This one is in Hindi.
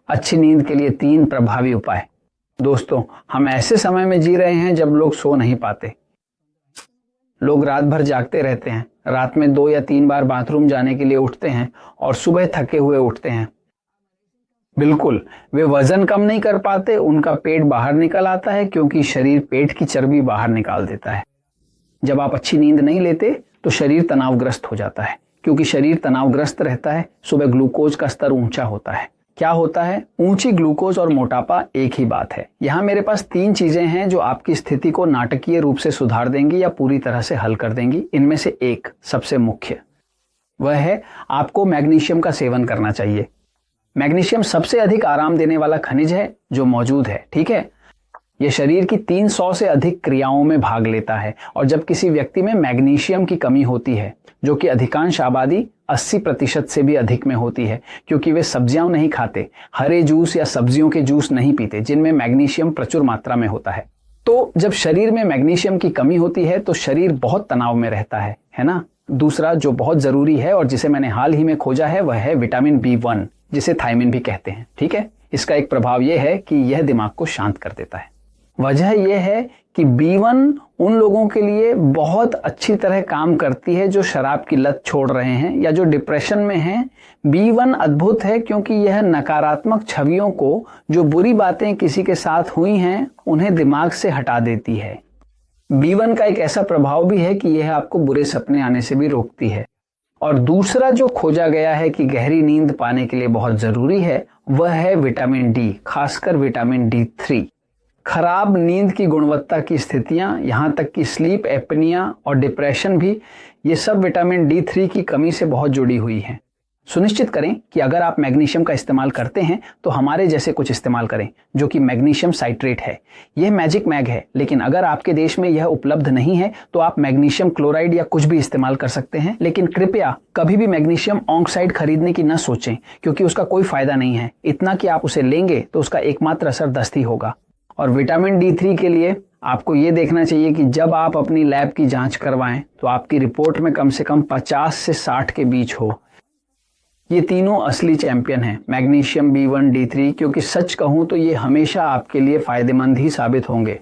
अच्छी नींद के लिए 3 प्रभावी उपाय। दोस्तों, हम ऐसे समय में जी रहे हैं जब लोग सो नहीं पाते। लोग रात भर जागते रहते हैं, रात में 2 या 3 बार बाथरूम जाने के लिए उठते हैं और सुबह थके हुए उठते हैं। बिल्कुल, वे वजन कम नहीं कर पाते, उनका पेट बाहर निकल आता है क्योंकि शरीर पेट की चर्बी बाहर निकाल देता है। जब आप अच्छी नींद नहीं लेते तो शरीर तनावग्रस्त हो जाता है। क्योंकि शरीर तनावग्रस्त रहता है, सुबह ग्लूकोज का स्तर ऊंचा होता है। क्या होता है? ऊंची ग्लूकोज और मोटापा एक ही बात है। यहाँ मेरे पास 3 चीजें हैं जो आपकी स्थिति को नाटकीय रूप से सुधार देंगी या पूरी तरह से हल कर देंगी। इनमें से एक सबसे मुख्य वह है आपको मैग्नीशियम का सेवन करना चाहिए। मैग्नीशियम सबसे अधिक आराम देने वाला खनिज है जो मौजूद है, ठीक है। यह शरीर की 300 से अधिक क्रियाओं में भाग लेता है और जब किसी व्यक्ति में मैग्नीशियम की कमी होती है, जो कि अधिकांश आबादी 80% से भी अधिक में होती है, क्योंकि वे सब्जियां नहीं खाते, हरे जूस या सब्जियों के जूस नहीं पीते जिनमें मैग्नीशियम प्रचुर मात्रा में होता है। तो जब शरीर में मैग्नीशियम की कमी होती है तो शरीर बहुत तनाव में रहता है ना। दूसरा जो बहुत जरूरी है और जिसे मैंने हाल ही में खोजा है वह है विटामिन B1, जिसे थायमिन भी कहते हैं, ठीक है। इसका एक प्रभाव यह है कि यह दिमाग को शांत कर देता है। वजह यह है कि B1 उन लोगों के लिए बहुत अच्छी तरह काम करती है जो शराब की लत छोड़ रहे हैं या जो डिप्रेशन में हैं। B1 अद्भुत है क्योंकि यह नकारात्मक छवियों को, जो बुरी बातें किसी के साथ हुई हैं, उन्हें दिमाग से हटा देती है। B1 का एक ऐसा प्रभाव भी है कि यह आपको बुरे सपने आने से भी रोकती है। और दूसरा जो खोजा गया है कि गहरी नींद पाने के लिए बहुत जरूरी है, वह है विटामिन D, खासकर विटामिन D3। खराब नींद की गुणवत्ता की स्थितियां, यहां तक कि स्लीप एपनिया और डिप्रेशन भी, ये सब विटामिन D3 की कमी से बहुत जुड़ी हुई हैं। सुनिश्चित करें कि अगर आप मैग्नीशियम का इस्तेमाल करते हैं तो हमारे जैसे कुछ इस्तेमाल करें, जो कि मैग्नीशियम साइट्रेट है। यह मैजिक मैग है, लेकिन अगर आपके देश में यह उपलब्ध नहीं है तो आप मैग्नीशियम क्लोराइड या कुछ भी इस्तेमाल कर सकते हैं। लेकिन कृपया कभी भी मैग्नीशियम ऑक्साइड खरीदने की न सोचें, क्योंकि उसका कोई फायदा नहीं है। इतना कि आप उसे लेंगे तो उसका एकमात्र असर दस्त ही होगा। और विटामिन D3 के लिए आपको ये देखना चाहिए कि जब आप अपनी लैब की जांच करवाएं तो आपकी रिपोर्ट में कम से कम 50 से 60 के बीच हो। ये तीनों असली चैंपियन हैं, मैग्नीशियम, B1, D3, क्योंकि सच कहूं तो ये हमेशा आपके लिए फायदेमंद ही साबित होंगे।